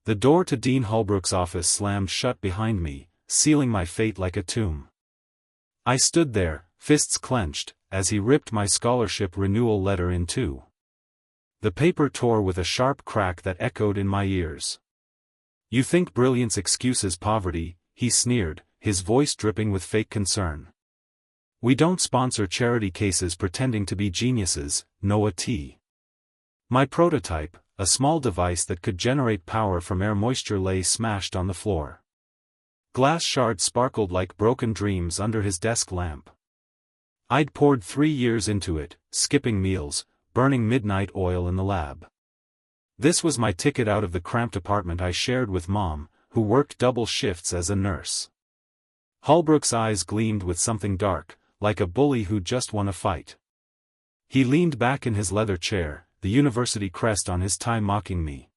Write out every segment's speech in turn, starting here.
The door to Dean Holbrook's office slammed shut behind me, sealing my fate like a tomb. I stood there, fists clenched, as he ripped my scholarship renewal letter in two. The paper tore with a sharp crack that echoed in my ears. "You think brilliance excuses poverty," he sneered, his voice dripping with fake concern. "We don't sponsor charity cases pretending to be geniuses, Noah T." My prototype, a small device that could generate power from air moisture, lay smashed on the floor. Glass shards sparkled like broken dreams under his desk lamp. I'd poured 3 years into it, skipping meals, burning midnight oil in the lab. This was my ticket out of the cramped apartment I shared with Mom, who worked double shifts as a nurse. Holbrook's eyes gleamed with something dark, like a bully who just won a fight. He leaned back in his leather chair, the university crest on his tie mocking me.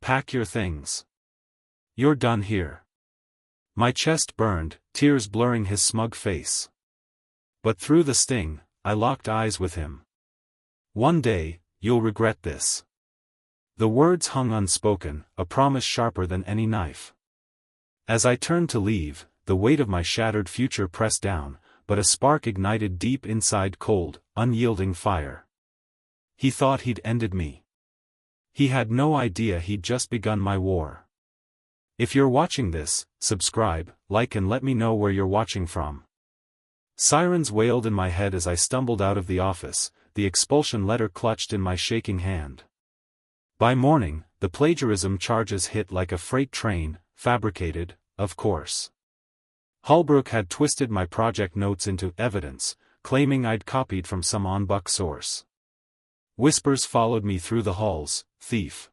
"Pack your things. You're done here." My chest burned, tears blurring his smug face. But through the sting, I locked eyes with him. "One day, you'll regret this." The words hung unspoken, a promise sharper than any knife. As I turned to leave, the weight of my shattered future pressed down, but a spark ignited deep inside, cold, unyielding fire. He thought he'd ended me. He had no idea he'd just begun my war. If you're watching this, subscribe, like, and let me know where you're watching from. Sirens wailed in my head as I stumbled out of the office, the expulsion letter clutched in my shaking hand. By morning, the plagiarism charges hit like a freight train, fabricated, of course. Holbrook had twisted my project notes into evidence, claiming I'd copied from some on-book source. Whispers followed me through the halls: thief,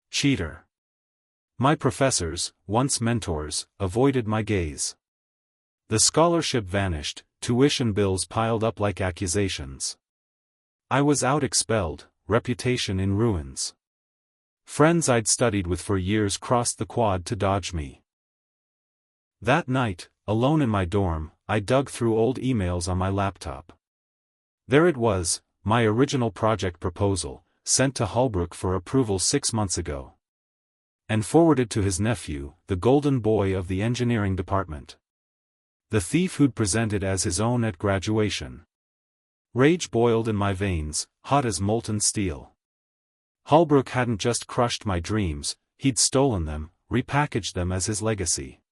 cheater. My professors, once mentors, avoided my gaze. The scholarship vanished, tuition bills piled up like accusations. I was out, expelled, reputation in ruins. Friends I'd studied with for years crossed the quad to dodge me. That night, alone in my dorm, I dug through old emails on my laptop. There it was, my original project proposal, sent to Holbrook for approval 6 months ago. And forwarded to his nephew, the golden boy of the engineering department. The thief who'd presented as his own at graduation. Rage boiled in my veins, hot as molten steel. Holbrook hadn't just crushed my dreams, he'd stolen them, repackaged them as his legacy.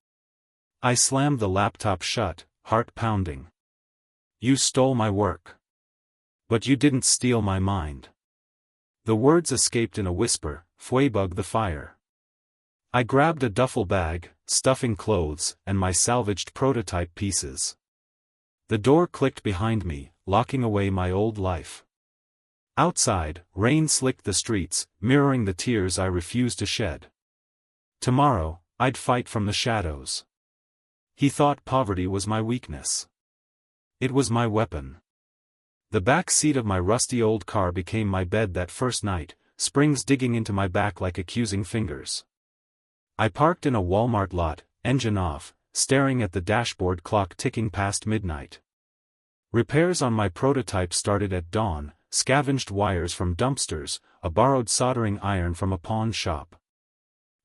I slammed the laptop shut, heart pounding. "You stole my work. But you didn't steal my mind." The words escaped in a whisper, "Fuebug the fire." I grabbed a duffel bag, stuffing clothes, and my salvaged prototype pieces. The door clicked behind me, locking away my old life. Outside, rain slicked the streets, mirroring the tears I refused to shed. Tomorrow, I'd fight from the shadows. He thought poverty was my weakness. It was my weapon. The back seat of my rusty old car became my bed that first night, springs digging into my back like accusing fingers. I parked in a Walmart lot, engine off, staring at the dashboard clock ticking past midnight. Repairs on my prototype started at dawn, scavenged wires from dumpsters, a borrowed soldering iron from a pawn shop.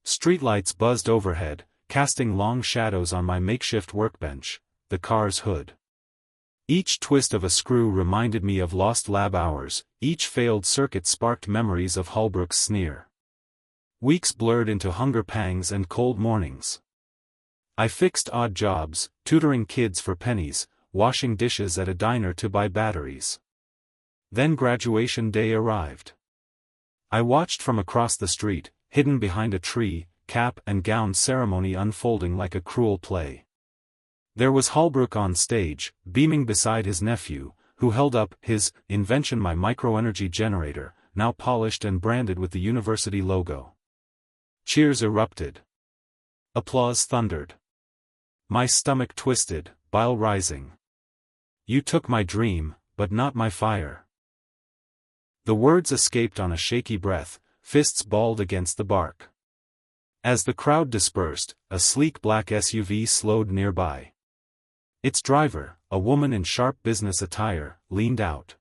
Streetlights buzzed overhead, casting long shadows on my makeshift workbench, the car's hood. Each twist of a screw reminded me of lost lab hours, each failed circuit sparked memories of Holbrook's sneer. Weeks blurred into hunger pangs and cold mornings. I fixed odd jobs, tutoring kids for pennies, washing dishes at a diner to buy batteries. Then graduation day arrived. I watched from across the street, hidden behind a tree, cap and gown ceremony unfolding like a cruel play. There was Holbrook on stage, beaming beside his nephew, who held up his invention, my microenergy generator, now polished and branded with the university logo. Cheers erupted. Applause thundered. My stomach twisted, bile rising. "You took my dream, but not my fire." The words escaped on a shaky breath, fists balled against the bark. As the crowd dispersed, a sleek black SUV slowed nearby. Its driver, a woman in sharp business attire, leaned out.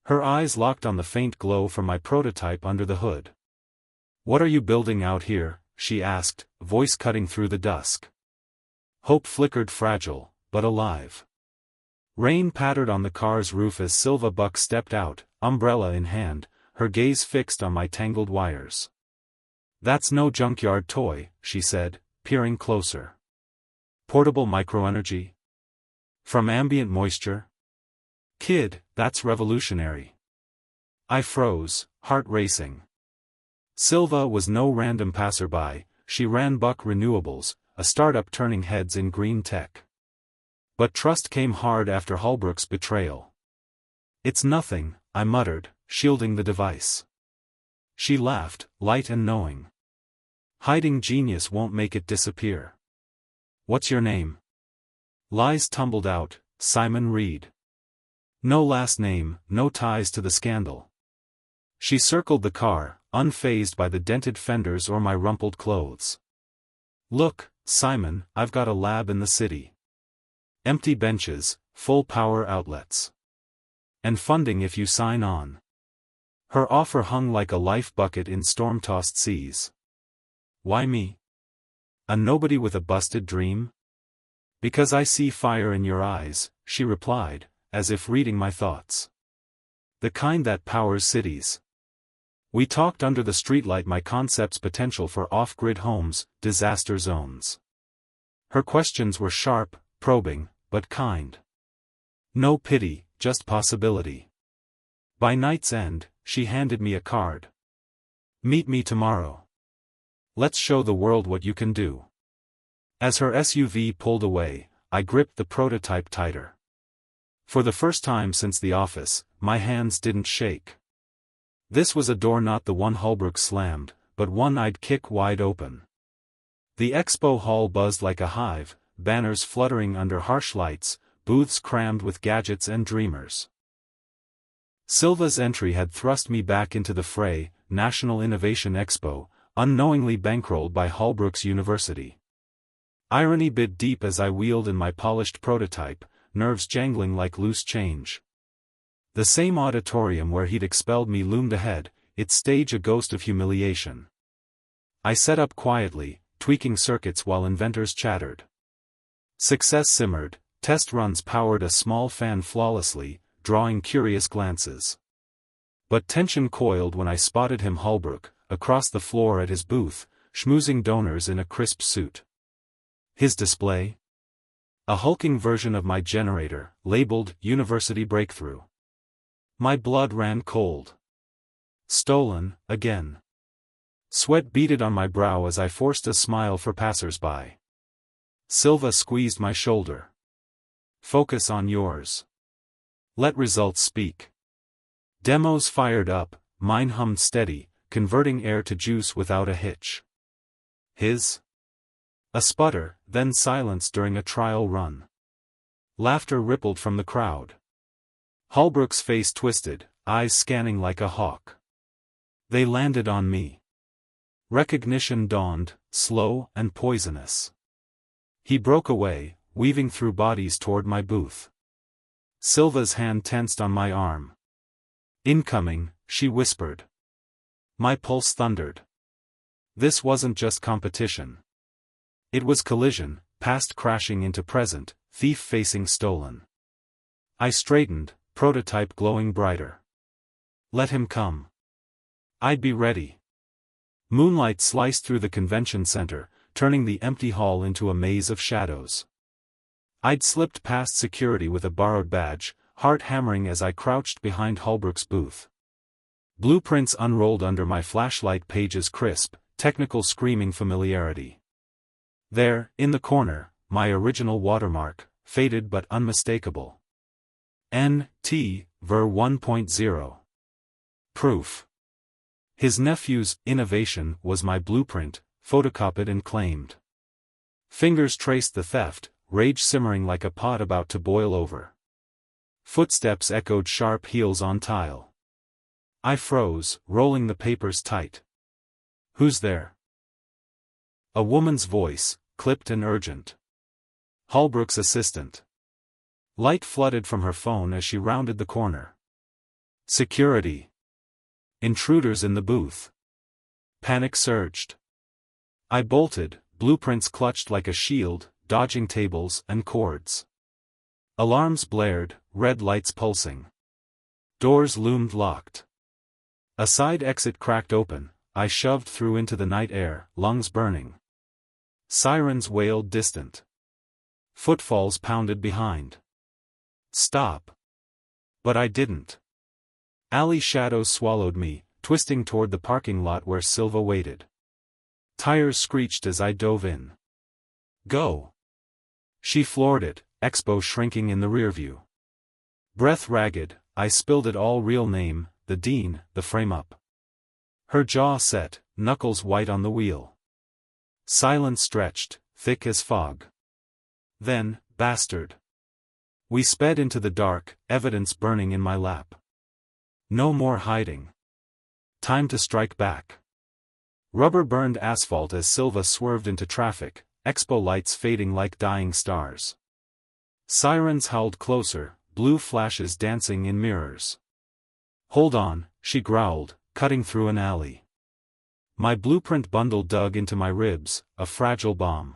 Her eyes locked on the faint glow from my prototype under the hood. "What are you building out here?" she asked, voice cutting through the dusk. Hope flickered, fragile, but alive. Rain pattered on the car's roof as Silva Buck stepped out, umbrella in hand, her gaze fixed on my tangled wires. "That's no junkyard toy," she said, peering closer. "Portable microenergy? From ambient moisture? Kid, that's revolutionary." I froze, heart racing. Silva was no random passerby, she ran Buck Renewables, a startup turning heads in green tech. But trust came hard after Holbrook's betrayal. "It's nothing," I muttered, shielding the device. She laughed, light and knowing. "Hiding genius won't make it disappear." "What's your name?" Lies tumbled out, "Simon Reed." No last name, no ties to the scandal. She circled the car, unfazed by the dented fenders or my rumpled clothes. "Look, Simon, I've got a lab in the city. Empty benches, full power outlets. And funding if you sign on." Her offer hung like a life bucket in storm-tossed seas. "Why me? A nobody with a busted dream?" "Because I see fire in your eyes," she replied, as if reading my thoughts. "The kind that powers cities." We talked under the streetlight, my concept's potential for off-grid homes, disaster zones. Her questions were sharp, probing, but kind. No pity, just possibility. By night's end, she handed me a card. "Meet me tomorrow. Let's show the world what you can do." As her SUV pulled away, I gripped the prototype tighter. For the first time since the office, my hands didn't shake. This was a door not the one Holbrook slammed, but one I'd kick wide open. The expo hall buzzed like a hive, banners fluttering under harsh lights, booths crammed with gadgets and dreamers. Silva's entry had thrust me back into the fray, National Innovation Expo, unknowingly bankrolled by Holbrook's University. Irony bit deep as I wheeled in my polished prototype, nerves jangling like loose change. The same auditorium where he'd expelled me loomed ahead, its stage a ghost of humiliation. I set up quietly, tweaking circuits while inventors chattered. Success simmered, test runs powered a small fan flawlessly, drawing curious glances. But tension coiled when I spotted him, Holbrook, across the floor at his booth, schmoozing donors in a crisp suit. His display? A hulking version of my generator, labeled University Breakthrough. My blood ran cold. Stolen, again. Sweat beaded on my brow as I forced a smile for passers-by. Silva squeezed my shoulder. "Focus on yours. Let results speak." Demos fired up, mine hummed steady, converting air to juice without a hitch. His? A sputter, then silence during a trial run. Laughter rippled from the crowd. Holbrook's face twisted, eyes scanning like a hawk. They landed on me. Recognition dawned, slow and poisonous. He broke away, weaving through bodies toward my booth. Silva's hand tensed on my arm. "Incoming," she whispered. My pulse thundered. This wasn't just competition. It was collision, past crashing into present, thief facing stolen. I straightened, prototype glowing brighter. Let him come. I'd be ready. Moonlight sliced through the convention center, turning the empty hall into a maze of shadows. I'd slipped past security with a borrowed badge, heart hammering as I crouched behind Holbrook's booth. Blueprints unrolled under my flashlight, pages crisp, technical screaming familiarity. There, in the corner, my original watermark, faded but unmistakable. N.T. Ver 1.0. Proof. His nephew's innovation was my blueprint, photocopied and claimed. Fingers traced the theft, rage simmering like a pot about to boil over. Footsteps echoed sharp heels on tile. I froze, rolling the papers tight. "Who's there?" A woman's voice, clipped and urgent. Holbrook's assistant. Light flooded from her phone as she rounded the corner. "Security. Intruders in the booth." Panic surged. I bolted, blueprints clutched like a shield, dodging tables and cords. Alarms blared, red lights pulsing. Doors loomed locked. A side exit cracked open, I shoved through into the night air, lungs burning. Sirens wailed distant. Footfalls pounded behind. Stop. But I didn't. Alley shadows swallowed me, twisting toward the parking lot where Silva waited. Tires screeched as I dove in. Go. She floored it, Expo shrinking in the rearview. Breath ragged, I spilled it all: real name, the Dean, the frame-up. Her jaw set, knuckles white on the wheel. Silence stretched, thick as fog. Then, bastard. We sped into the dark, evidence burning in my lap. No more hiding. Time to strike back. Rubber burned asphalt as Silva swerved into traffic, Expo lights fading like dying stars. Sirens howled closer, blue flashes dancing in mirrors. Hold on, she growled, cutting through an alley. My blueprint bundle dug into my ribs, a fragile bomb.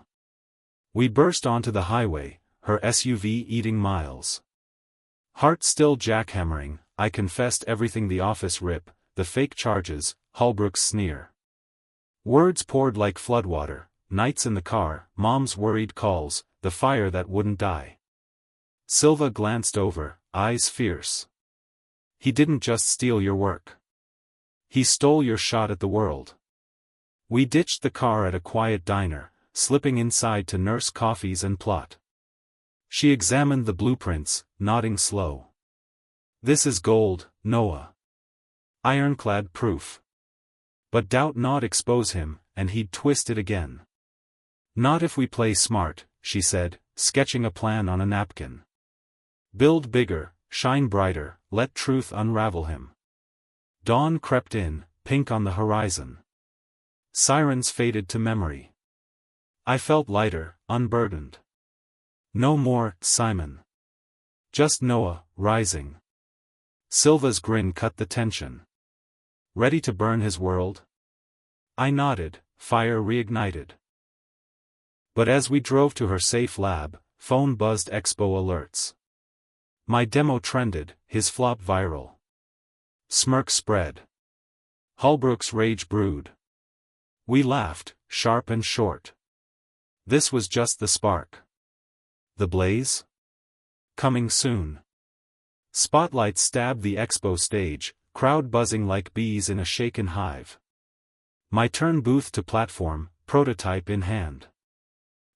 We burst onto the highway, her SUV eating miles. Heart still jackhammering, I confessed everything: the office rip, the fake charges, Holbrook's sneer. Words poured like floodwater, nights in the car, Mom's worried calls, the fire that wouldn't die. Silva glanced over, eyes fierce. He didn't just steal your work. He stole your shot at the world. We ditched the car at a quiet diner, slipping inside to nurse coffees and plot. She examined the blueprints, nodding slow. This is gold, Noah. Ironclad proof. But doubt not expose him, and he'd twist it again. Not if we play smart, she said, sketching a plan on a napkin. Build bigger, shine brighter, let truth unravel him. Dawn crept in, pink on the horizon. Sirens faded to memory. I felt lighter, unburdened. No more, Simon. Just Noah, rising. Silva's grin cut the tension. Ready to burn his world? I nodded, fire reignited. But as we drove to her safe lab, phone buzzed: Expo alerts. My demo trended, his flop viral. Smirk spread. Holbrook's rage brewed. We laughed, sharp and short. This was just the spark. The blaze? Coming soon. Spotlights stabbed the Expo stage, crowd buzzing like bees in a shaken hive. My turn, booth to platform, prototype in hand.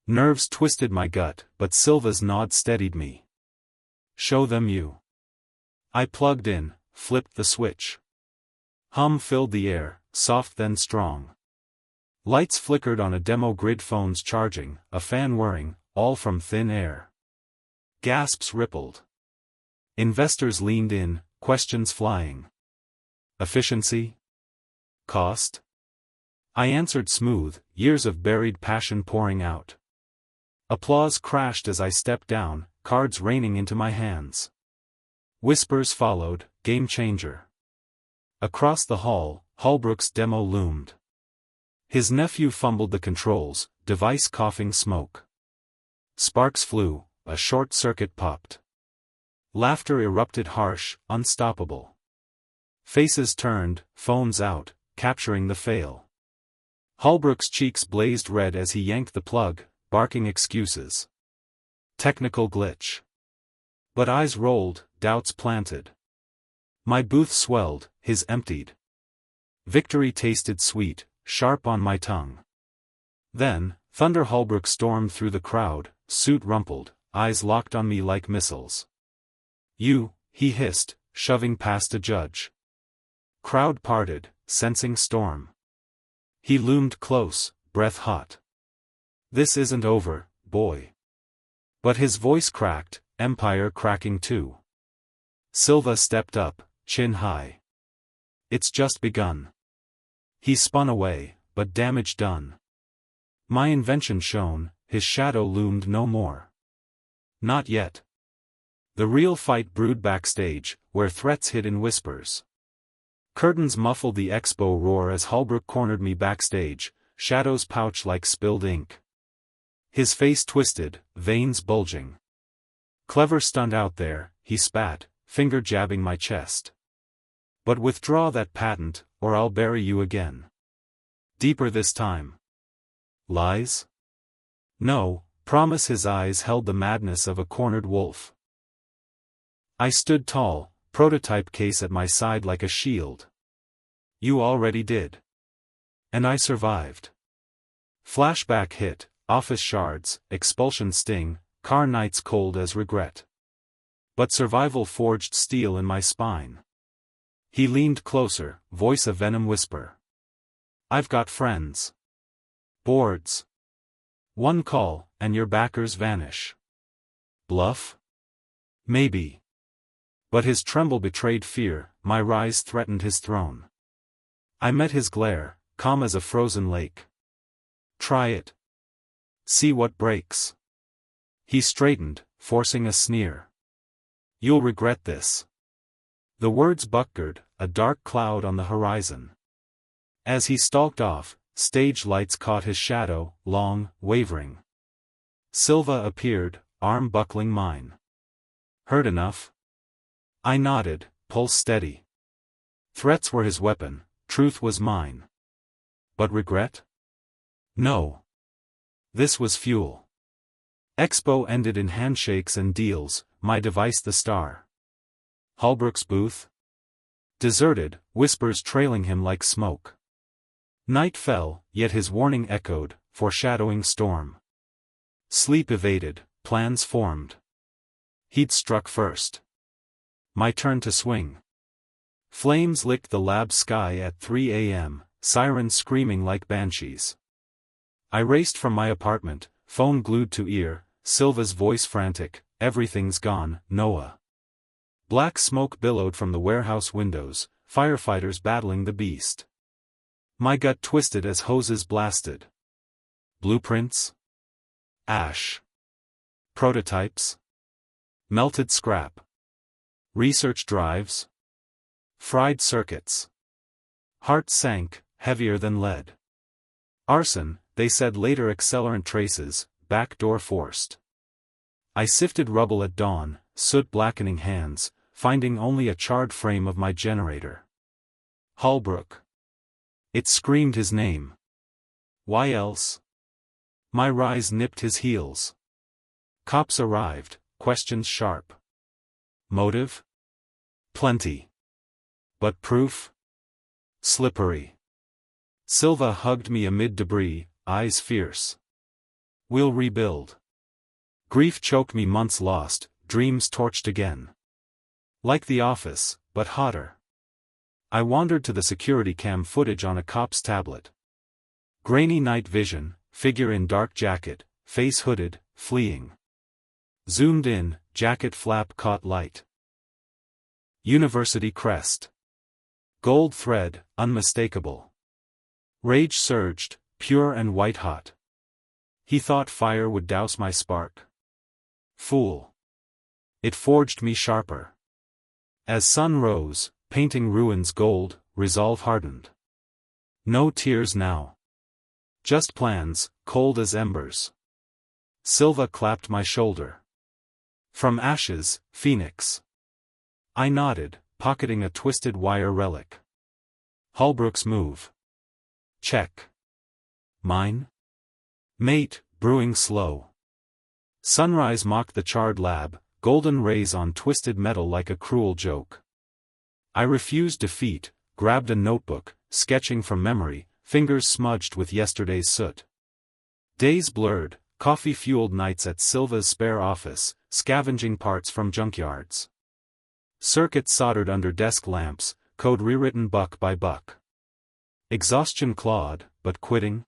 Nerves twisted my gut, but Silva's nod steadied me. Show them you. I plugged in, flipped the switch. Hum filled the air, soft then strong. Lights flickered on a demo grid, phones charging, a fan whirring, all from thin air. Gasps rippled. Investors leaned in, questions flying. Efficiency? Cost? I answered smooth, years of buried passion pouring out. Applause crashed as I stepped down, cards raining into my hands. Whispers followed, game changer. Across the hall, Holbrook's demo loomed. His nephew fumbled the controls, device coughing smoke. Sparks flew, a short circuit popped. Laughter erupted harsh, unstoppable. Faces turned, phones out, capturing the fail. Holbrook's cheeks blazed red as he yanked the plug, barking excuses. Technical glitch. But eyes rolled, doubts planted. My booth swelled, his emptied. Victory tasted sweet, sharp on my tongue. Then, Thunder Holbrook stormed through the crowd, suit rumpled, eyes locked on me like missiles. You, he hissed, shoving past a judge. Crowd parted, sensing storm. He loomed close, breath hot. This isn't over, boy. But his voice cracked, empire cracking too. Silva stepped up, chin high. It's just begun. He spun away, but damage done. My invention shone, his shadow loomed no more. Not yet. The real fight brewed backstage, where threats hid in whispers. Curtains muffled the expo roar as Holbrook cornered me backstage, shadows pouch like spilled ink. His face twisted, veins bulging. "Clever stunt out there," he spat, finger jabbing my chest. "But withdraw that patent, or I'll bury you again. Deeper this time." Lies? No, promise. His eyes held the madness of a cornered wolf. I stood tall, prototype case at my side like a shield. "You already did. And I survived." Flashback hit, office shards, expulsion sting, car nights cold as regret. But survival forged steel in my spine. He leaned closer, voice a venom whisper. "I've got friends. Boards. One call, and your backers vanish." Bluff? Maybe. But his tremble betrayed fear, my rise threatened his throne. I met his glare, calm as a frozen lake. "Try it. See what breaks." He straightened, forcing a sneer. "You'll regret this." The words buckered, a dark cloud on the horizon. As he stalked off, stage lights caught his shadow, long, wavering. Silva appeared, arm buckling mine. "Heard enough?" I nodded, pulse steady. Threats were his weapon, truth was mine. But regret? No. This was fuel. Expo ended in handshakes and deals, my device the star. Holbrook's booth? Deserted, whispers trailing him like smoke. Night fell, yet his warning echoed, foreshadowing storm. Sleep evaded, plans formed. He'd struck first. My turn to swing. Flames licked the lab sky at 3 a.m., sirens screaming like banshees. I raced from my apartment, phone glued to ear, Silva's voice frantic, "Everything's gone, Noah." Black smoke billowed from the warehouse windows, firefighters battling the beast. My gut twisted as hoses blasted. Blueprints? Ash. Prototypes? Melted scrap. Research drives? Fried circuits. Heart sank, heavier than lead. Arson, they said later. Accelerant traces, back door forced. I sifted rubble at dawn, soot blackening hands, finding only a charred frame of my generator. Holbrook. It screamed his name. Why else? My rise nipped his heels. Cops arrived, questions sharp. Motive? Plenty. But proof? Slippery. Silva hugged me amid debris, eyes fierce. "We'll rebuild." Grief choked me. Months lost, dreams torched again. Like The Office, but hotter. I wandered to the security cam footage on a cop's tablet. Grainy night vision, figure in dark jacket, face hooded, fleeing. Zoomed in, jacket flap caught light. University crest. Gold thread, unmistakable. Rage surged, pure and white hot. He thought fire would douse my spark. Fool. It forged me sharper. As sun rose, painting ruins gold, resolve hardened. No tears now. Just plans, cold as embers. Silva clapped my shoulder. From ashes, phoenix. I nodded, pocketing a twisted wire relic. Holbrook's move. Check. Mine? Mate, brewing slow. Sunrise mocked the charred lab, golden rays on twisted metal like a cruel joke. I refused defeat, grabbed a notebook, sketching from memory, fingers smudged with yesterday's soot. Days blurred, coffee-fueled nights at Silva's spare office, scavenging parts from junkyards. Circuits soldered under desk lamps, code rewritten buck by buck. Exhaustion clawed, but quitting?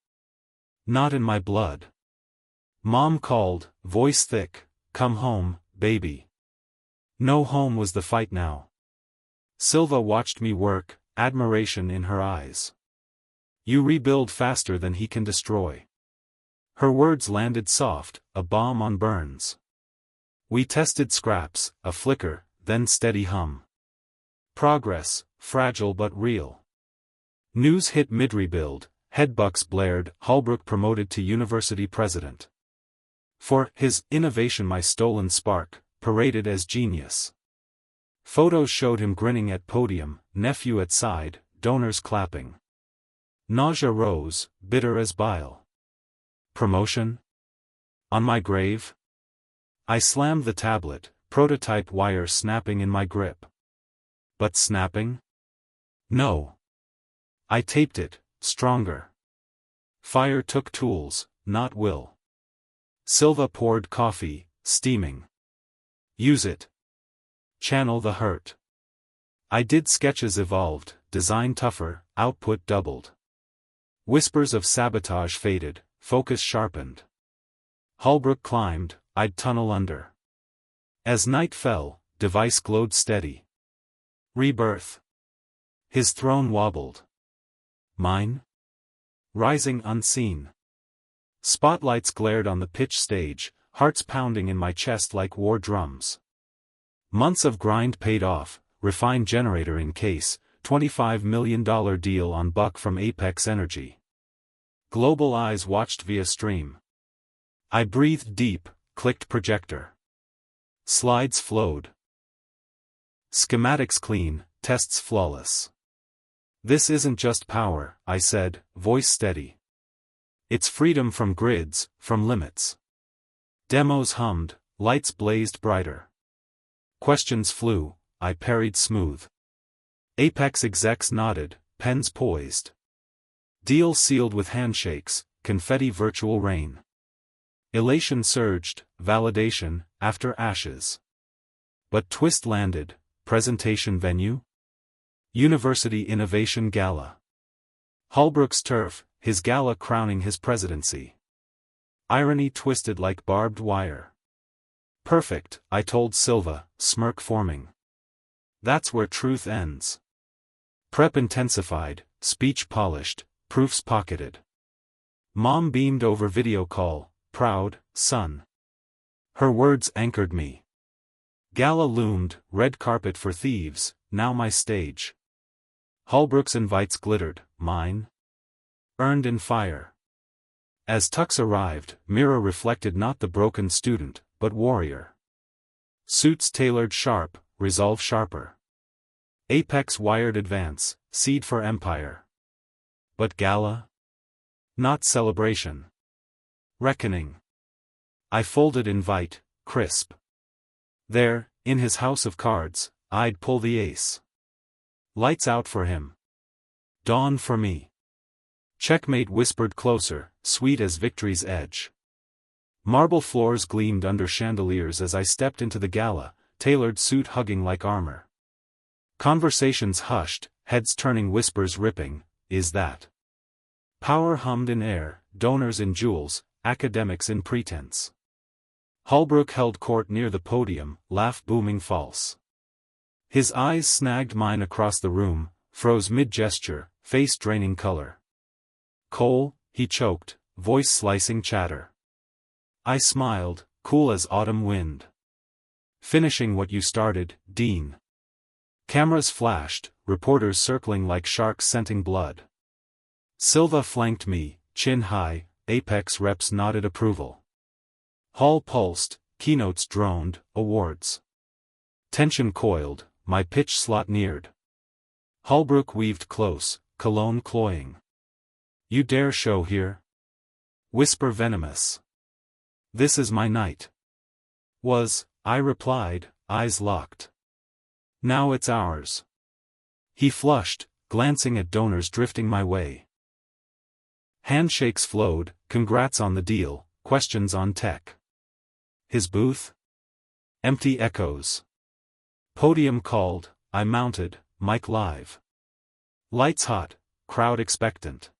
Not in my blood. Mom called, voice thick, "Come home, baby." No home was the fight now. Silva watched me work, admiration in her eyes. "You rebuild faster than he can destroy." Her words landed soft, a bomb on burns. We tested scraps, a flicker, then steady hum. Progress, fragile but real. News hit mid-rebuild, headbucks blared, Holbrook promoted to university president. For his innovation my stolen spark, paraded as genius. Photos showed him grinning at podium, nephew at side, donors clapping. Nausea rose, bitter as bile. Promotion? On my grave? I slammed the tablet, prototype wire snapping in my grip. But snapping? No. I taped it, stronger. Fire took tools, not will. Silva poured coffee, steaming. Use it. Channel the hurt. I did. Sketches evolved, design tougher, output doubled. Whispers of sabotage faded, focus sharpened. Holbrook climbed, I'd tunnel under. As night fell, device glowed steady. Rebirth. His throne wobbled. Mine? Rising unseen. Spotlights glared on the pitch stage, hearts pounding in my chest like war drums. Months of grind paid off, refined generator in case, $25 million deal on buck from Apex Energy. Global eyes watched via stream. I breathed deep, clicked projector. Slides flowed. Schematics clean, tests flawless. This isn't just power, I said, voice steady. It's freedom from grids, from limits. Demos hummed, lights blazed brighter. Questions flew, I parried smooth. Apex execs nodded, pens poised. Deal sealed with handshakes, confetti virtual rain. Elation surged, validation, after ashes. But twist landed, presentation venue? University Innovation Gala. Holbrook's turf, his gala crowning his presidency. Irony twisted like barbed wire. Perfect, I told Silva, smirk forming. That's where truth ends. Prep intensified, speech polished, proofs pocketed. Mom beamed over video call, proud, son. Her words anchored me. Gala loomed, red carpet for thieves, now my stage. Holbrook's invites glittered, mine? Earned in fire. As Tux arrived, mirror reflected not the broken student, but warrior. Suits tailored sharp, resolve sharper. Apex wired advance, seed for empire. But gala? Not celebration. Reckoning. I folded invite, crisp. There, in his house of cards, I'd pull the ace. Lights out for him. Dawn for me. Checkmate whispered closer, sweet as victory's edge. Marble floors gleamed under chandeliers as I stepped into the gala, tailored suit hugging like armor. Conversations hushed, heads turning, whispers ripping, is that? Power hummed in air, donors in jewels, academics in pretense. Holbrook held court near the podium, laugh booming false. His eyes snagged mine across the room, froze mid-gesture, face draining color. Coal, he choked, voice slicing chatter. I smiled, cool as autumn wind. Finishing what you started, Dean. Cameras flashed, reporters circling like sharks scenting blood. Silva flanked me, chin high, Apex reps nodded approval. Hall pulsed, keynotes droned, awards. Tension coiled, my pitch slot neared. Holbrook weaved close, cologne cloying. You dare show here? Whisper venomous. This is my night. I replied, eyes locked. Now it's ours. He flushed, glancing at donors drifting my way. Handshakes flowed, congrats on the deal, questions on tech. His booth? Empty echoes. Podium called, I mounted, mic live. Lights hot, crowd expectant.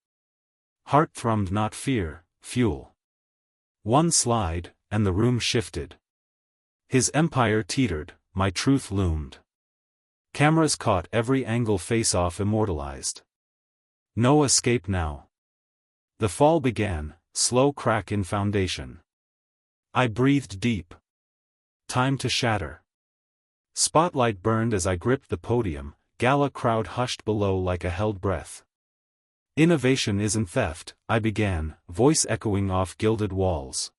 Heart thrummed not fear, fuel. One slide, and the room shifted. His empire teetered, my truth loomed. Cameras caught every angle, face-off immortalized. No escape now. The fall began, slow crack in foundation. I breathed deep. Time to shatter. Spotlight burned as I gripped the podium, gala crowd hushed below like a held breath. Innovation isn't theft, I began, voice echoing off gilded walls.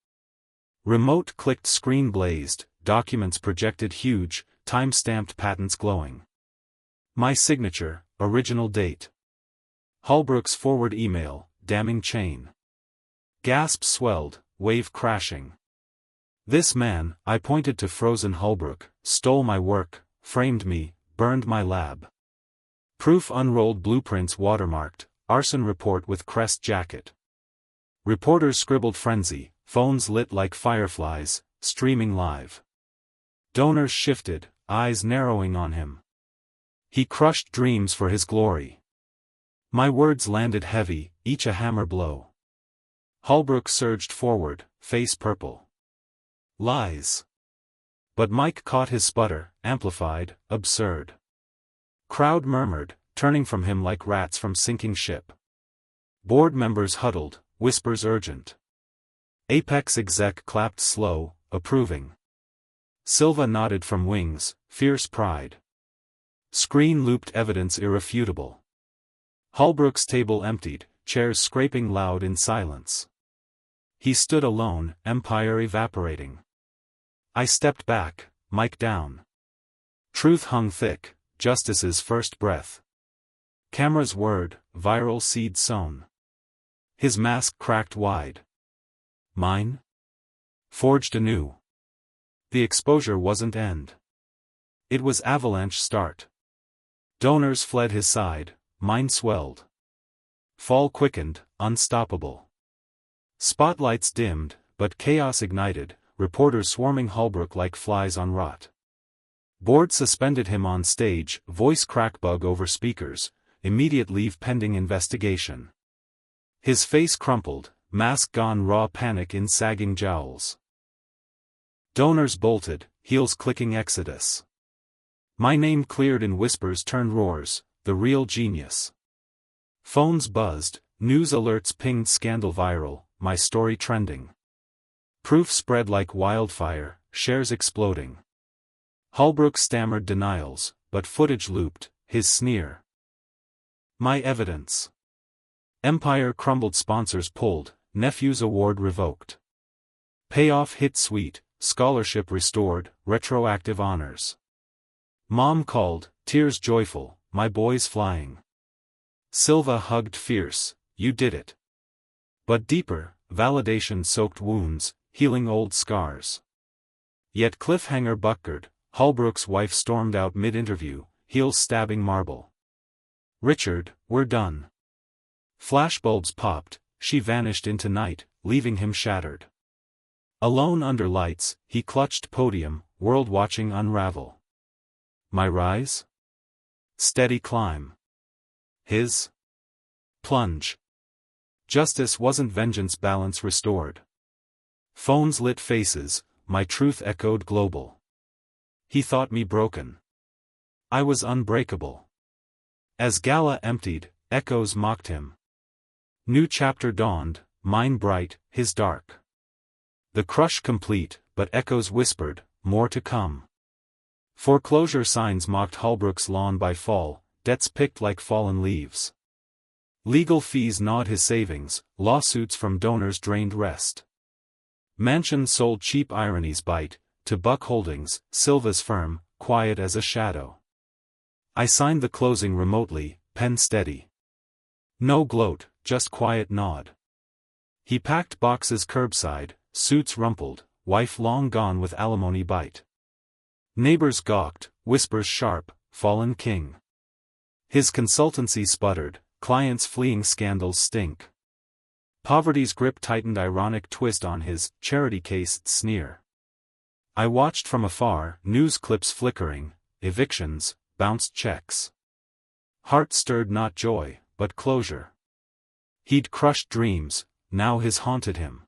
Remote clicked screen blazed, documents projected huge, time-stamped patents glowing. My signature, original date. Holbrook's forward email, damning chain. Gasp swelled, wave crashing. This man, I pointed to frozen Holbrook, stole my work, framed me, burned my lab. Proof unrolled, blueprints watermarked, arson report with crest jacket. Reporters scribbled frenzy, phones lit like fireflies, streaming live. Donors shifted, eyes narrowing on him. He crushed dreams for his glory. My words landed heavy, each a hammer blow. Holbrook surged forward, face purple. Lies. But Mike caught his sputter, amplified, absurd. Crowd murmured, turning from him like rats from sinking ship. Board members huddled, whispers urgent. Apex exec clapped slow, approving. Silva nodded from wings, fierce pride. Screen looped evidence irrefutable. Holbrook's table emptied, chairs scraping loud in silence. He stood alone, empire evaporating. I stepped back, mic down. Truth hung thick, justice's first breath. Camera's word, viral seed sown. His mask cracked wide. Mine? Forged anew. The exposure wasn't end. It was avalanche start. Donors fled his side, mine swelled. Fall quickened, unstoppable. Spotlights dimmed, but chaos ignited, reporters swarming Holbrook like flies on rot. Board suspended him on stage, voice crack bug over speakers, immediate leave pending investigation. His face crumpled, mask gone, raw panic in sagging jowls. Donors bolted, heels clicking exodus. My name cleared in whispers turned roars, the real genius. Phones buzzed, news alerts pinged, scandal viral, my story trending. Proof spread like wildfire, shares exploding. Holbrook stammered denials, but footage looped, his sneer. My evidence. Empire crumbled, sponsors pulled, nephew's award revoked. Payoff hit sweet, scholarship restored, retroactive honors. Mom called, tears joyful, my boy's flying. Silva hugged fierce, you did it. But deeper, validation soaked wounds, healing old scars. Yet cliffhanger buckered, Holbrook's wife stormed out mid-interview, heels stabbing marble. Richard, we're done. Flashbulbs popped, she vanished into night, leaving him shattered. Alone under lights, he clutched podium, world watching unravel. My rise? Steady climb. His? Plunge. Justice wasn't vengeance, balance restored. Phones lit faces, my truth echoed global. He thought me broken. I was unbreakable. As gala emptied, echoes mocked him. New chapter dawned, mine bright, his dark. The crush complete, but echoes whispered, more to come. Foreclosure signs mocked Holbrook's lawn by fall, debts picked like fallen leaves. Legal fees gnawed his savings, lawsuits from donors drained rest. Mansions sold, cheap ironies bite, to Buck Holdings, Silva's firm, quiet as a shadow. I signed the closing remotely, pen steady. No gloat, just quiet nod. He packed boxes curbside, suits rumpled, wife long gone with alimony bite. Neighbors gawked, whispers sharp, fallen king. His consultancy sputtered, clients fleeing, scandals stink. Poverty's grip tightened, ironic twist on his charity case sneer. I watched from afar, news clips flickering, evictions, bounced checks. Heart stirred, not joy, but closure. He'd crushed dreams, now his haunted him.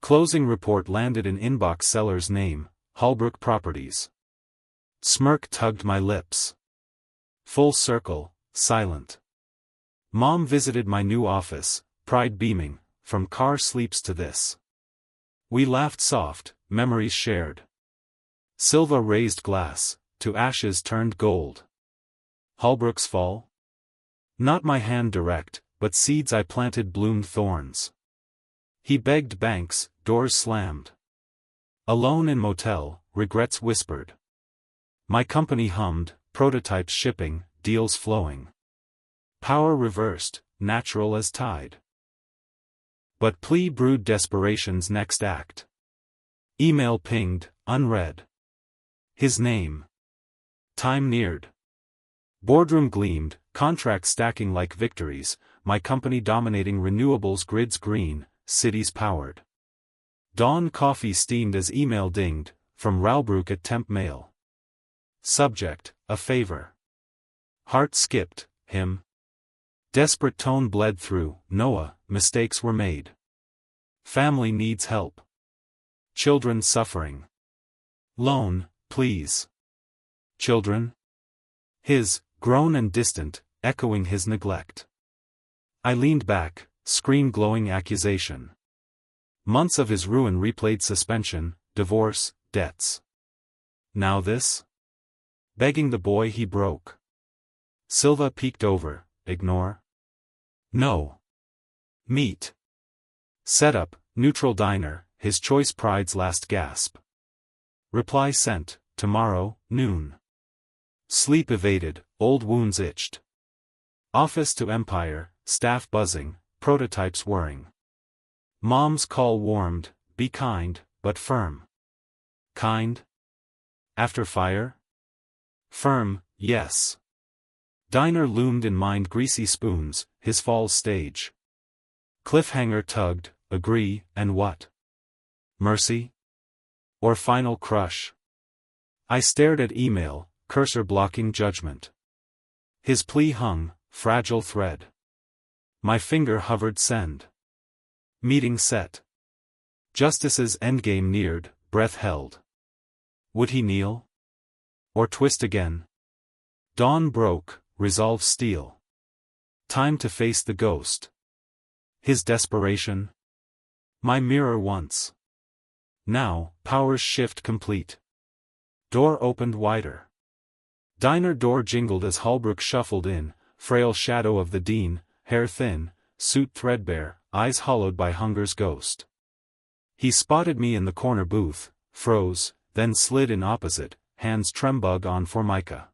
Closing report landed in inbox, seller's name, Holbrook Properties. Smirk tugged my lips. Full circle, silent. Mom visited my new office, pride beaming, from car sleeps to this. We laughed soft, memories shared. Silva raised glass, to ashes turned gold. Holbrook's fall? Not my hand direct, but seeds I planted bloomed thorns. He begged banks, doors slammed. Alone in motel, regrets whispered. My company hummed, prototypes shipping, deals flowing. Power reversed, natural as tide. But plea brewed desperation's next act. Email pinged, unread. His name. Time neared. Boardroom gleamed, contracts stacking like victories, my company dominating renewables, grids green, cities powered. Dawn coffee steamed as email dinged, from Ralbrook at Temp Mail. Subject, a favor. Heart skipped, him. Desperate tone bled through, Noah, mistakes were made. Family needs help. Children suffering. Loan, please. Children? His, grown and distant, echoing his neglect. I leaned back, screen glowing accusation. Months of his ruin replayed suspension, divorce, debts. Now this? Begging the boy he broke. Silva peeked over, ignore? No. Meet. Setup, neutral diner, his choice pride's last gasp. Reply sent, tomorrow, noon. Sleep evaded, old wounds itched. Office to empire, staff buzzing, prototypes whirring. Mom's call warmed, be kind, but firm. Kind? After fire? Firm, yes. Diner loomed in mind, greasy spoons, his fall's stage. Cliffhanger tugged, agree, and what? Mercy? Or final crush? I stared at email, cursor blocking judgment. His plea hung, fragile thread. My finger hovered send. Meeting set. Justice's endgame neared, breath held. Would he kneel? Or twist again? Dawn broke, resolve steel. Time to face the ghost. His desperation? My mirror once. Now, powers shift complete. Door opened wider. Diner door jingled as Holbrook shuffled in, frail shadow of the dean, hair thin, suit threadbare, eyes hollowed by hunger's ghost. He spotted me in the corner booth, froze, then slid in opposite, hands trembug on formica.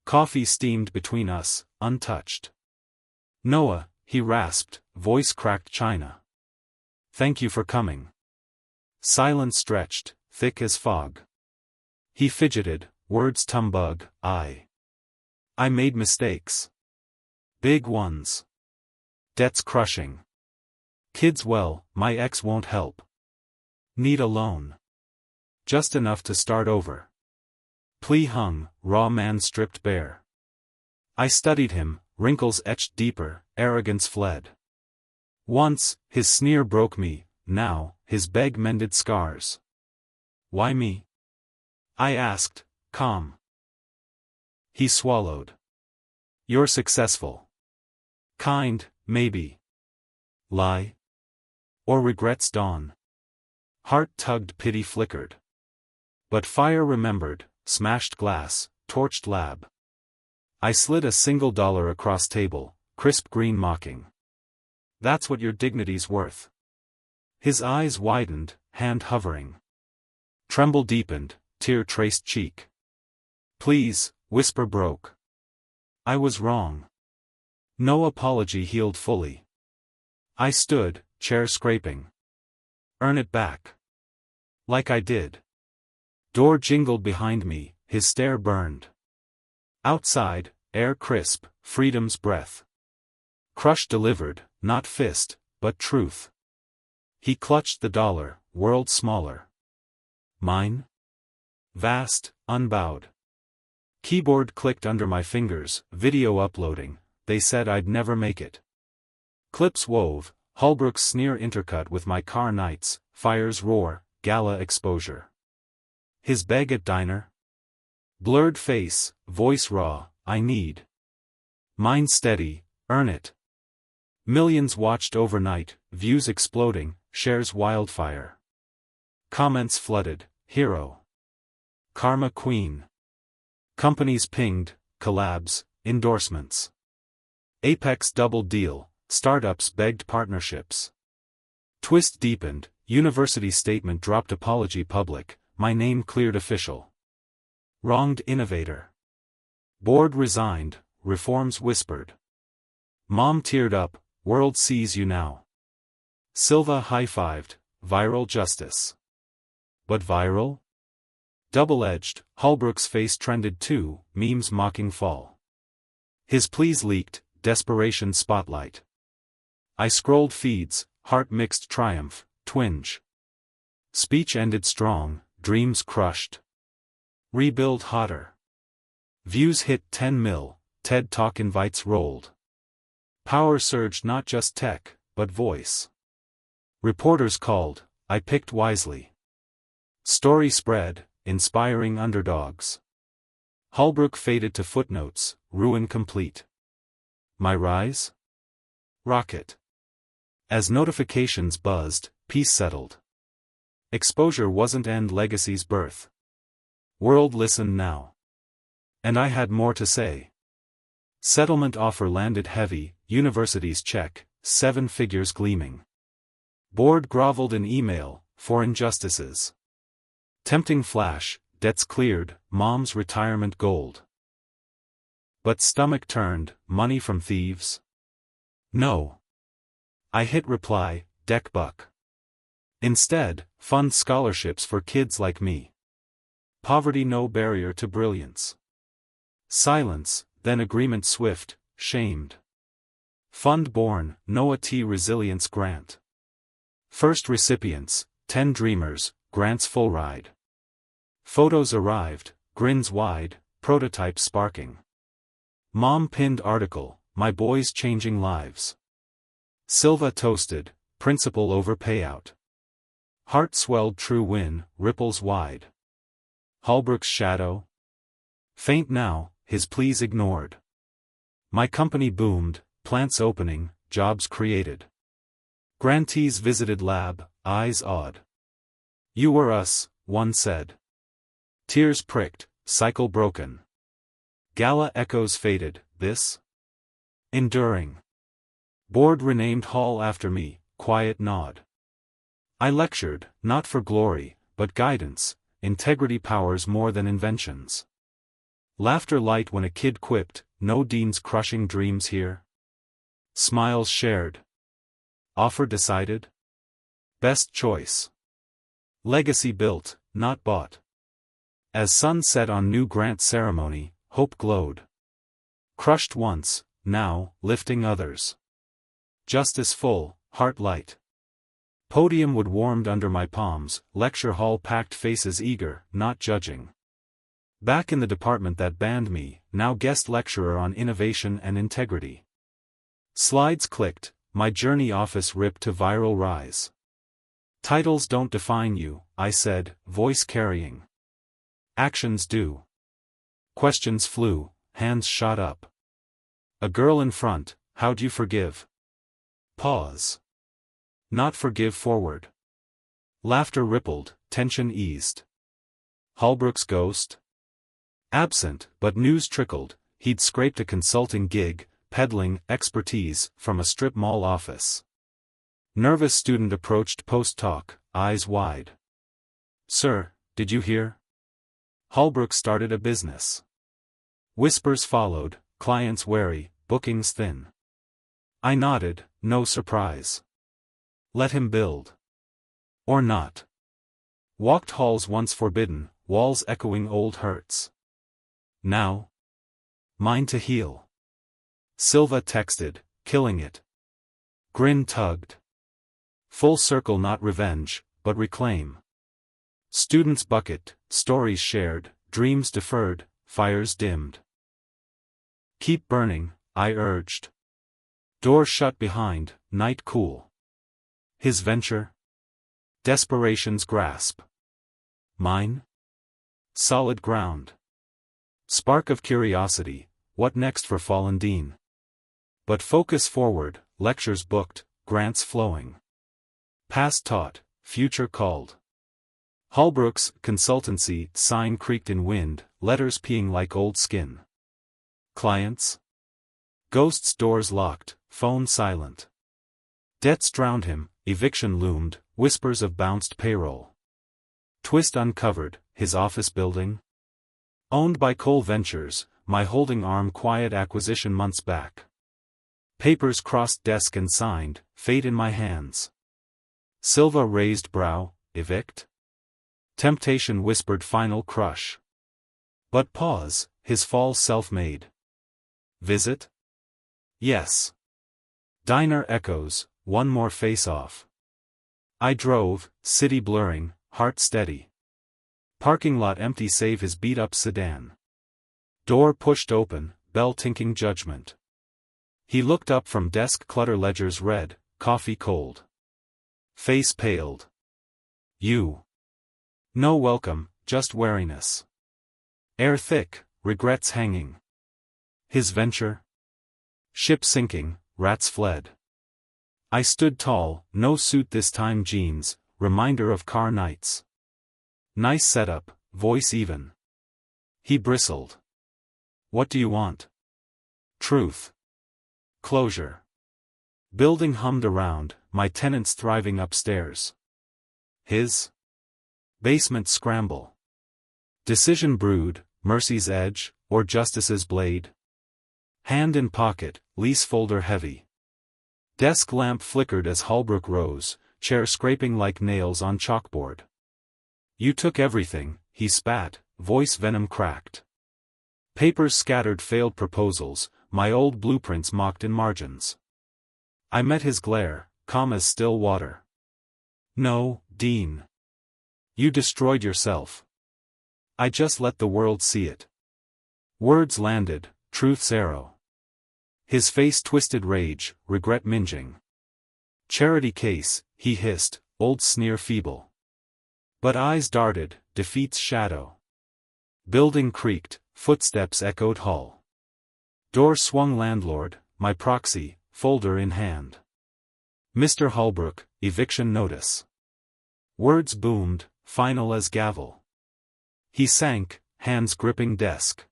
Coffee steamed between us, untouched. Noah, he rasped, voice cracked china. Thank you for coming. Silence stretched, thick as fog. He fidgeted, words tumbug, I made mistakes. Big ones. Debts crushing. Kids well, my ex won't help. Need a loan. Just enough to start over. Plea hung, raw man stripped bare. I studied him, wrinkles etched deeper, arrogance fled. Once, his sneer broke me, now, his beg mended scars. Why me? I asked, calm. He swallowed. You're successful. Kind, maybe. Lie? Or regrets dawn? Heart tugged, pity flickered. But fire remembered, smashed glass, torched lab. I slid a $1 across table, crisp green mocking. That's what your dignity's worth. His eyes widened, hand hovering. Tremble deepened, tear traced cheek. Please, whisper broke. I was wrong. No apology healed fully. I stood, chair scraping. Earn it back. Like I did. Door jingled behind me, his stare burned. Outside, air crisp, freedom's breath. Crush delivered, not fist, but truth. He clutched the dollar, world smaller. Mine? Vast, unbowed. Keyboard clicked under my fingers, video uploading, they said I'd never make it. Clips wove, Holbrook's sneer intercut with my car nights, fire's roar, gala exposure. His beg at diner? Blurred face, voice raw, I need. Mind steady, earn it. Millions watched overnight, views exploding, shares wildfire. Comments flooded, hero. Karma queen. Companies pinged, collabs, endorsements. Apex double deal, startups begged partnerships. Twist deepened, university statement dropped apology public, my name cleared official. Wronged innovator. Board resigned, reforms whispered. Mom teared up, world sees you now. Silva high-fived, viral justice. But viral? Double-edged, Holbrook's face trended too, memes mocking fall. His pleas leaked, desperation spotlight. I scrolled feeds, heart mixed triumph, twinge. Speech ended strong, dreams crushed. Rebuild hotter. Views hit 10 mil, TED Talk invites rolled. Power surged not just tech, but voice. Reporters called, I picked wisely. Story spread, inspiring underdogs. Holbrook faded to footnotes, ruin complete. My rise? Rocket. As notifications buzzed, peace settled. Exposure wasn't end legacy's birth. World listened now. And I had more to say. Settlement offer landed heavy, universities check, 7 figures gleaming. Board groveled in email, for injustices. Tempting flash, debts cleared, mom's retirement gold. But stomach turned, money from thieves? No. I hit reply, deck buck. Instead, fund scholarships for kids like me. Poverty no barrier to brilliance. Silence, then agreement swift, shamed. Fund born, Noah T. Resilience Grant. First recipients, 10 dreamers, grants full ride. Photos arrived, grins wide, prototype sparking. Mom pinned article, my boys changing lives. Silva toasted, principle over payout. Heart swelled true win, ripples wide. Holbrook's shadow? Faint now, his pleas ignored. My company boomed, plants opening, jobs created. Grantees visited lab, eyes awed. You were us, one said. Tears pricked, cycle broken. Gala echoes faded, this? Enduring. Board renamed hall after me, quiet nod. I lectured, not for glory, but guidance, integrity powers more than inventions. Laughter light when a kid quipped, no dean's crushing dreams here. Smiles shared. Offer decided? Best choice. Legacy built, not bought. As sun set on new grant ceremony, hope glowed. Crushed once, now, lifting others. Justice full, heart light. Podium wood warmed under my palms, lecture hall packed faces eager, not judging. Back in the department that banned me, now guest lecturer on innovation and integrity. Slides clicked, my journey office ripped to viral rise. Titles don't define you, I said, voice carrying. Actions do. Questions flew, hands shot up. A girl in front, how'd you forgive? Pause. Not forgive forward. Laughter rippled, tension eased. Holbrook's ghost? Absent, but news trickled, he'd scraped a consulting gig, peddling expertise from a strip mall office. Nervous student approached post-talk, eyes wide. Sir, did you hear? Holbrook started a business. Whispers followed, clients wary, bookings thin. I nodded, no surprise. Let him build. Or not. Walked halls once forbidden, walls echoing old hurts. Now? Mine to heal. Silva texted, killing it. Grin tugged. Full circle not revenge, but reclaim. Students bucket, stories shared, dreams deferred, fires dimmed. Keep burning, I urged. Door shut behind, night cool. His venture? Desperation's grasp. Mine? Solid ground. Spark of curiosity, what next for fallen dean? But focus forward, lectures booked, grants flowing. Past taught, future called. Holbrook's consultancy sign creaked in wind, letters peeing like old skin. Clients? Ghosts, doors locked, phone silent. Debts drowned him, eviction loomed, whispers of bounced payroll. Twist uncovered, his office building? Owned by Cole Ventures, my holding arm, quiet acquisition months back. Papers crossed desk and signed, fate in my hands. Silva raised brow, evict? Temptation whispered final crush. But pause, his fall self-made. Visit? Yes. Diner echoes, one more face-off. I drove, city blurring, heart steady. Parking lot empty save his beat-up sedan. Door pushed open, bell tinking judgment. He looked up from desk, clutter, ledgers red, coffee cold. Face paled. You. No welcome, just wariness. Air thick, regrets hanging. His venture? Ship sinking, rats fled. I stood tall, no suit this time, jeans, reminder of car nights. Nice setup, voice even. He bristled. What do you want? Truth. Closure. Building hummed around, my tenants thriving upstairs. His? Basement scramble. Decision brewed, mercy's edge, or justice's blade? Hand in pocket, lease folder heavy. Desk lamp flickered as Holbrook rose, chair scraping like nails on chalkboard. You took everything, he spat, voice venom cracked. Papers scattered, failed proposals, my old blueprints mocked in margins. I met his glare, calm as still water. No, Dean. You destroyed yourself. I just let the world see it. Words landed, truth's arrow. His face twisted, rage, regret minging. Charity case, he hissed, old sneer feeble. But eyes darted, defeat's shadow. Building creaked, footsteps echoed hall. Door swung, landlord, my proxy, folder in hand. Mr. Holbrook, eviction notice. Words boomed, final as gavel. He sank, hands gripping desk.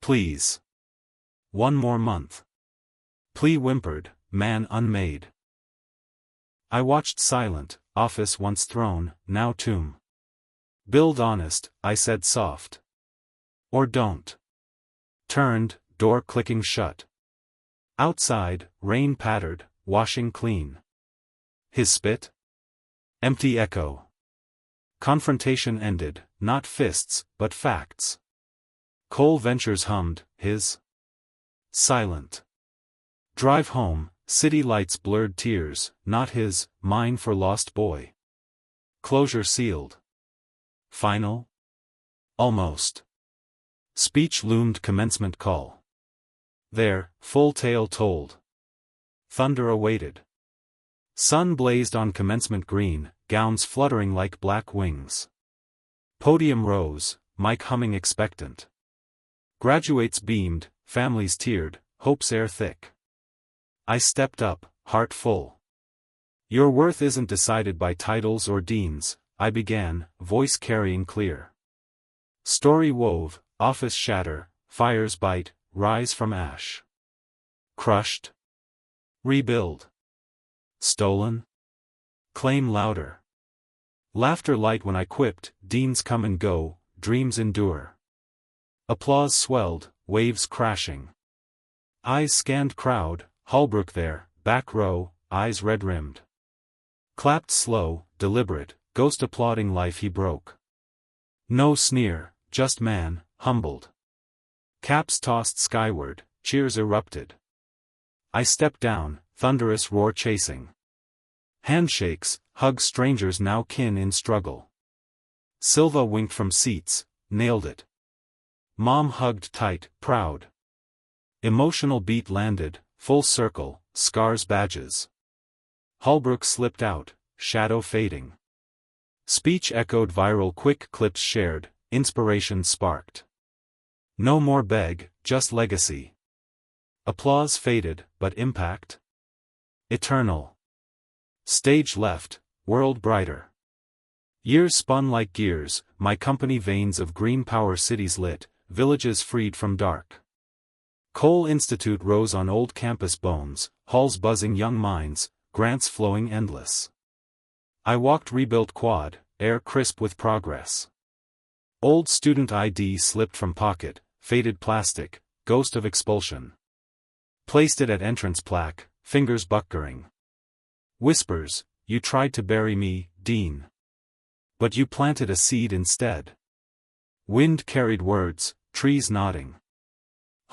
Please. One more month. Plea whimpered, man unmade. I watched silent, office once throne, now tomb. Build honest, I said soft. Or don't. Turned, door clicking shut. Outside, rain pattered, washing clean. His spit? Empty echo. Confrontation ended, not fists, but facts. Cole Ventures hummed, his? Silent. Drive home, city lights blurred, tears, not his, mine for lost boy. Closure sealed. Final? Almost. Speech loomed, commencement call. There, full tale told. Thunder awaited. Sun blazed on commencement green, gowns fluttering like black wings. Podium rose, mic humming expectant. Graduates beamed, families teared, hopes air thick. I stepped up, heart full. Your worth isn't decided by titles or deans, I began, voice carrying clear. Story wove, office shatter, fires bite, rise from ash. Crushed? Rebuild. Stolen? Claim louder. Laughter light when I quipped, deans come and go, dreams endure. Applause swelled, waves crashing. Eyes scanned crowd, Holbrook there, back row, eyes red-rimmed. Clapped slow, deliberate, ghost applauding life he broke. No sneer, just man, humbled. Caps tossed skyward, cheers erupted. I stepped down, thunderous roar chasing. Handshakes, hugs, strangers now kin in struggle. Silva winked from seats, nailed it. Mom hugged tight, proud. Emotional beat landed, full circle, scars badges. Holbrook slipped out, shadow fading. Speech echoed viral, quick clips shared, inspiration sparked. No more beg, just legacy. Applause faded, but impact? Eternal. Stage left, world brighter. Years spun like gears, my company veins of green power, cities lit, villages freed from dark. Cole Institute rose on old campus bones, halls buzzing young minds, grants flowing endless. I walked rebuilt quad, air crisp with progress. Old student ID slipped from pocket, faded plastic, ghost of expulsion. Placed it at entrance plaque, fingers buckering. Whispers, you tried to bury me, Dean. But you planted a seed instead. Wind carried words, trees nodding.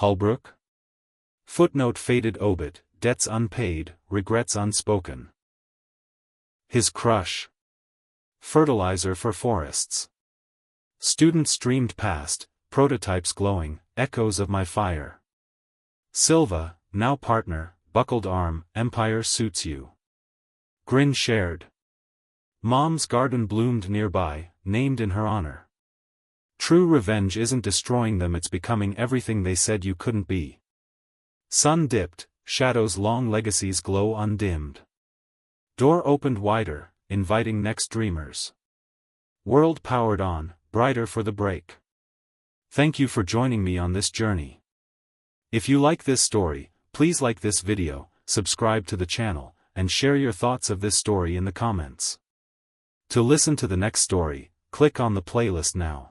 Holbrook? Footnote faded obit, debts unpaid, regrets unspoken. His crush. Fertilizer for forests. Students streamed past, prototypes glowing, echoes of my fire. Silva, now partner, buckled arm, empire suits you. Grin shared. Mom's garden bloomed nearby, named in her honor. True revenge isn't destroying them, it's becoming everything they said you couldn't be. Sun dipped, shadows long legacies glow undimmed. Door opened wider, inviting next dreamers. World powered on, brighter for the break. Thank you for joining me on this journey. If you like this story, please like this video, subscribe to the channel, and share your thoughts of this story in the comments. To listen to the next story, click on the playlist now.